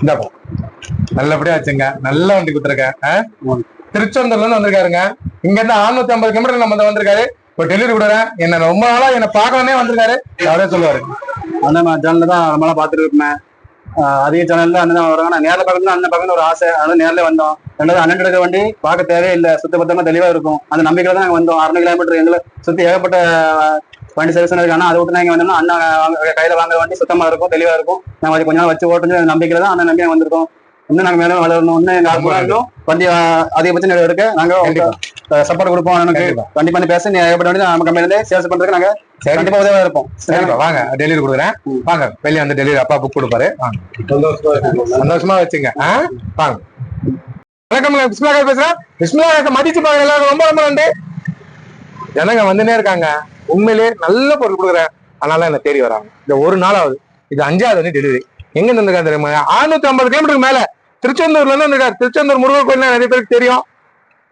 இந்தாப்பா நல்லபடியா வச்சுங்க. நல்ல வண்டி கொடுத்துருக்கேன். திருச்செந்தூர்ல இருந்து வந்திருக்காருங்க. இங்க இருந்து 650 கிலோமீட்டர் நம்ம வந்திருக்காரு. இப்போ டெலிவரி கொடுக்குறேன். என்ன ரொம்ப நாளா என்ன பார்க்கணுன்னே வந்திருக்காரு. அவரே சொல்லுவாரு. அண்ணன் சேனல்ல தான் நம்மளாம் பார்த்துட்டு இருப்பேன். அதிக சேனல்ல அண்ணன் வருவாங்க. நான் நேரில் பார்க்கணும் அண்ணன் பார்க்கணும் ஒரு ஆசை. அதனால நேரில் வந்தோம். ரெண்டாவது அண்ணன் எடுக்கிற வண்டி பார்க்க தேவையில்லை, சுத்த பத்தமா தெளிவா இருக்கும். அந்த நம்பிக்கையில தான் நாங்கள் வந்தோம். 600 கிலோமீட்டர் எங்களை சுத்தி ஏகப்பட்ட வண்டி சர்வீஸ் இருக்கு. ஆனால் அதை விட்டு நாங்கள் வந்தோம்னா அண்ணன் கையில வாங்குற வண்டி சுத்தமா இருக்கும், தெளிவா இருக்கும். நாங்கள் கொஞ்ச நாள் வச்சு ஓட்டுறது நம்பிக்கையில தான் அண்ணன் நம்பிக்கை வந்திருக்கோம். இன்னும் நாங்கள் மேலும் வளரணும். இன்னும் எங்க ஆளுக்கும் வண்டி அதிகபட்சம் எடுக்க நாங்கள் சப்போர்ட் கொடுப்போம். எனக்கு கண்டிப்பா பண்ணி பேச ஏகப்பட்ட வண்டி நம்ம கம்பெனில சேல்ஸ் பண்றதுக்கு நாங்க கண்டிப்பா உதவியா இருப்போம். சரிப்பா வாங்க டெலிவரி கொடுக்குறேன். வாங்க வெளியே வந்து டெலிவரி அப்பா புக் கொடுப்பாரு. வாங்க சந்தோஷமா வச்சுங்க. வாங்க. வணக்கம், பிஸ்மிலா பேசுறேன். பிஸ்மிலா மதிச்சு பாருங்க எல்லாரும். ரொம்ப ரொம்ப நன்றி. ஜனங்க வந்துனே இருக்காங்க. உண்மையிலேயே நல்ல பொருள் கொடுக்குறேன். அதனால என்ன தேடி வராங்க. இந்த ஒரு நாள் ஆகுது. இது 5வது வந்து டெலிவரி. எங்க இருந்திருக்காரு தெரியுமா? 650 கிலோமீட்டருக்கு மேல திருச்செந்தூர்ல இருந்து இருக்காரு. திருச்செந்தூர் முருகர் கோயில் நிறைய பேருக்கு தெரியும்.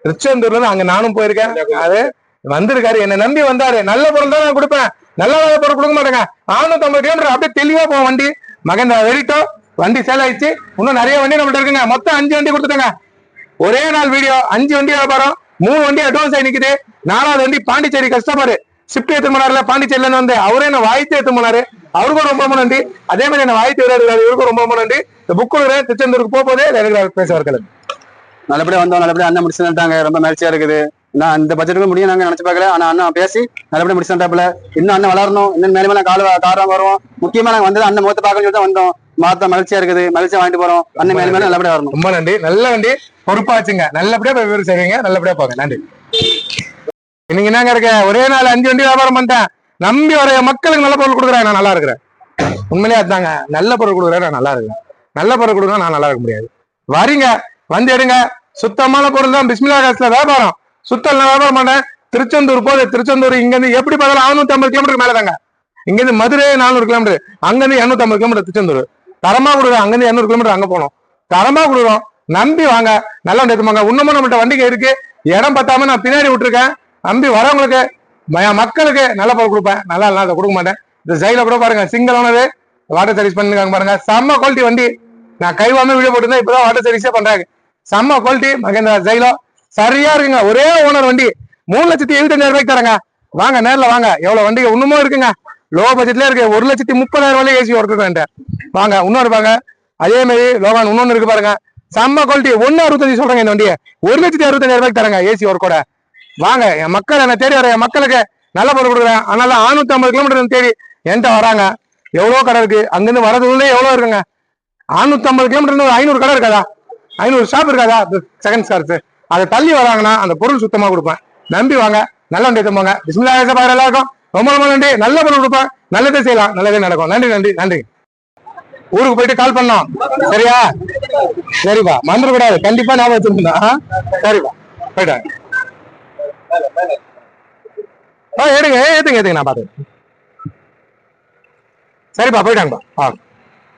திருச்செந்தூர்ல இருந்து அங்க நானும் போயிருக்கேன். அது வந்திருக்காரு. என்ன நம்பி வந்தாரு. நல்ல பொருள் தான் நான் கொடுப்பேன். நல்ல பொருள் கொடுக்க மாட்டேங்க. 650 கிலோமீட்டர் அப்படியே தெளிவா போவோம் வண்டி. மகேந்திரா வெரிட்டோ வண்டி சேல் ஆயிடுச்சு. இன்னும் நிறைய வண்டி நம்மள்ட்ட இருக்குங்க. மொத்தம் 5 வண்டி கொடுத்துட்டாங்க. ஒரே நாள் வீடியோ 5 வண்டி வியாபாரம். 3 வண்டி அட்வான்ஸ் ஆகி நிக்குது. 4வது வண்டி பாண்டிச்சேரி கஸ்டமர் ஷிப்ட் ஏத்து போனார்ல, பாண்டிச்சேரியில இருந்து வந்து அவரே என்ன வாய்த்து ஏத்து போனாரு. அவருக்கும் ரொம்ப ரொம்ப நன்றி. அதே மாதிரி என்ன வாய்த்து விளையாடுறாரு. இவருக்கும் ரொம்ப ரொம்ப நன்றி. இந்த புக் கொடுக்குறேன். திருச்செந்தூருக்கு போதே பேசுவார்கள். நல்லபடியா வந்தோம். நல்லபடியா அண்ணன் முடிச்சுட்டாங்க. ரொம்ப மகிழ்ச்சியா இருக்குது. நான் இந்த பட்ஜெட்டுக்கு முடியும் நாங்க நினைச்சு பார்க்கல. ஆனா அண்ணன் பேசி நல்லபடியா முடிச்சுட்டாப்புல. இன்னும் அண்ணன் வளரணும். இன்னும் மேலே காரம் வருவோம். முக்கியமா நாங்க வந்தது அண்ணன் முகத்தை பார்க்க சொல்லி தான் வந்தோம். மாத்த மகிழ்ச்சியா இருக்குது. மகிழ்ச்சியா வாங்கிட்டு போறோம். அண்ணன் மேலே நல்லபடியா வரணும். ரொம்ப நன்றி. நல்ல வண்டி பொறுப்பாச்சுங்க. நல்லபடியா போய் விவரம் செய்வீங்க. நல்லபடியா போங்க. நன்றி. நீங்க என்னங்க இருக்க? ஒரே நாள் 5 வண்டி வியாபாரம் பண்ணிட்டேன். நம்பி வர மக்களுக்கு நல்ல பொருள் கொடுக்குறேன். நான் நல்லா இருக்கிறேன். உண்மையிலேயே அதுதாங்க. நல்ல பொருள் கொடுக்குறேன். நான் நல்லா இருக்கேன். நல்ல பொருள் கொடுக்குறேன். நான் நல்லா இருக்க முடியாது. வரீங்க வந்து எடுங்க. சுத்தமான பொருள் தான். பிஸ்மிலா காசுல வியாபாரம். சுத்தம் வியாபாரம் பண்ணேன். திருச்செந்தூர் போகுது. திருச்செந்தூர் இங்க இருந்து எப்படி பார்த்தாலும் 650 கிலோமீட்டர் மேல தாங்க. இங்க இருந்து மதுரை 400 கிலோமீட்டர். அங்க இருந்து 250 கிலோமீட்டர் திருச்செந்தூர். தரமா கொடுக்குறோம். அங்க இருந்து 200 கிலோமீட்டர் அங்க போனோம். தரமா கொடுக்குறோம். நம்பி வாங்க. நல்ல வண்டி எடுத்துவாங்க. இன்னமும் நம்மகிட்ட வண்டிக்கு இருக்கு. இடம் பத்தாம நான் பின்னாடி விட்டுருக்கேன். நம்பி வரவங்களுக்கு மக்களுக்கு நல்ல பொருள் கொடுப்பேன். நல்லா இல்லை அதை கொடுக்க மாட்டேன். இந்த சைட்ல கூட பாருங்க. சிங்கிள் ஓனரு வாட்டர் சர்வீஸ் பண்ணிருக்காங்க பாருங்க. செம்ம குவாலிட்டி வண்டி. நான் கைவாம வீடியோ போட்டுருந்தேன். இப்பதான் வாட்டர் சர்வீஸே பண்றாங்க. செம்ம குவாலிட்டி மகேந்திரா ஜெயிலோ சரியா இருக்குங்க. ஒரே ஓனர் வண்டி 3,75,000 ரூபாய்க்கு தரங்க. வாங்க நேரில் வாங்க. எவ்வளவு வண்டி இன்னமும் இருக்குங்க. லோ பட்ஜெட்ல இருக்கு. 1,30,000 ரூபாய் ஏசி ஒர்க்கு வேண்டாம். வாங்க இன்னொரு பாருங்க. அதே மாதிரி லோகான் இன்னொன்னு இருக்கு பாருங்க. செம்ம குவாலிட்டி 1,65 சொல்றாங்க. இந்த வண்டியை 1,65,000 ரூபாய்க்கு தரங்க ஏசி ஒர்க்கோட. வாங்க என் மக்கள் என்ன தேடி வர. என் மக்களுக்கு நல்ல பொருள் கொடுக்குறேன். அதனால 650 கிலோமீட்டர் தேடி என்கிட்ட வராங்க. எவ்வளவு கடை இருக்கு. அங்கிருந்து வரதுக்குள்ளே எவ்வளவு இருக்குங்க. 650 கிலோமீட்டர் 500 கடை இருக்காதா? 500 ஷாப் இருக்காதா? செகண்ட் ஸ்டார்ஸ் அதை தள்ளி வராங்கன்னா அந்த பொருள் சுத்தமா கொடுப்பேன். நம்பி வாங்க. நல்ல வண்டி எடுத்துப்பாங்க. பிஸ்மில்லா பாரு எல்லாருக்கும் ரொம்ப ரொம்ப நன்றி. நல்ல பொருள் கொடுப்பேன். நல்லதே செய்யலாம். நல்லதே நடக்கும். நன்றி நன்றி நன்றி. ஊருக்கு போயிட்டு கால் பண்ணோம். சரியா? சரிப்பா. மறந்துட கூடாது. கண்டிப்பா ஞாபகம் வச்சிருந்தா. சரிப்பா போயிட்டாங்க. எடுங்க ஏத்துங்க நான் பாத்து. சரிப்பா போயிட்டாங்கப்பா.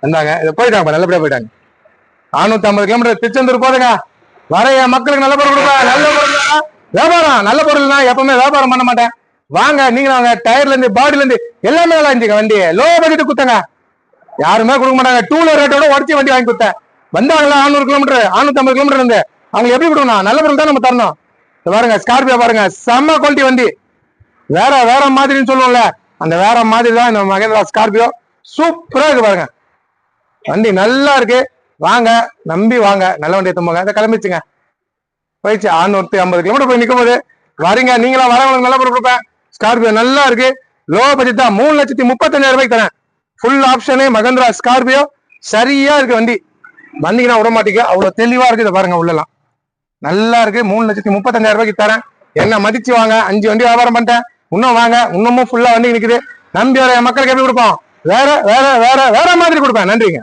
வந்தாங்க போயிட்டாங்கப்பா. நல்லபடியா போயிட்டாங்க. 650 கிலோமீட்டர் திருச்செந்தூர் போதுங்க. வர மக்களுக்கு நல்ல பொருள் கொடுப்பா. நல்ல பொருள் வியாபாரம். நல்ல பொருள்னா எப்பவுமே வியாபாரம் பண்ண மாட்டேன். வாங்க நீங்க வாங்க. டயர்ல இருந்து பாடியில இருந்து எல்லாமே நல்லா இருந்துச்சு. வண்டி லோ பட்ஜெட் குத்தங்க. யாருமே கொடுக்க மாட்டாங்க. 2 வீலர் ரேட்டோட உடச்சி வண்டி வாங்கி கொடுத்தேன். வந்தாங்களா 600 கிலோமீட்டர் 650 கிலோமீட்டர் இருந்து அவங்க எப்படி கொடுக்கணும்? நல்ல பொருள் தான் நம்ம தரணும். பாருங்க ஸ்கார்பியோ பாருங்க. செம்ம குவாலிட்டி வண்டி. வேற மாதிரின்னு சொல்லுவோம்ல, அந்த வேற மாதிரி தான் இந்த மகேந்திரா ஸ்கார்பியோ. சூப்பரா இருக்கு பாருங்க. வண்டி நல்லா இருக்கு. வாங்க நம்பி வாங்க. நல்ல வண்டி எடுத்து போங்க. அதை கிளம்பிச்சுங்க. போயிடுச்சு. 650 கிலோமீட்டர் போய் நிற்கும் போது வரீங்க. நீங்களா வரவங்களுக்கு நல்ல பொருள் கொடுப்பேன். ஸ்கார்பியோ நல்லா இருக்கு. லோ பட்ஜெட் தான். 3,35,000 ரூபாய்க்கு தரேன். Full option Mahindra Scorpio. சரியா இருக்கு வண்டி. வந்தீங்கன்னா விட மாட்டீங்க. அவ்வளவு தெளிவா இருக்கு. இதை பாருங்க உள்ளலாம் நல்லா இருக்கு. 3,35,000 ரூபாய்க்கு தரேன். என்ன மதிச்சு வாங்க. 5 வண்டி வியாபாரம் பண்ணிட்டேன். இன்னும் வாங்க. இன்னமும் ஃபுல்லா வண்டி நிக்குது. நம்பி வர மக்களுக்கு எப்படி கொடுப்போம்? வேற மாதிரி கொடுப்பேன். நன்றிங்க.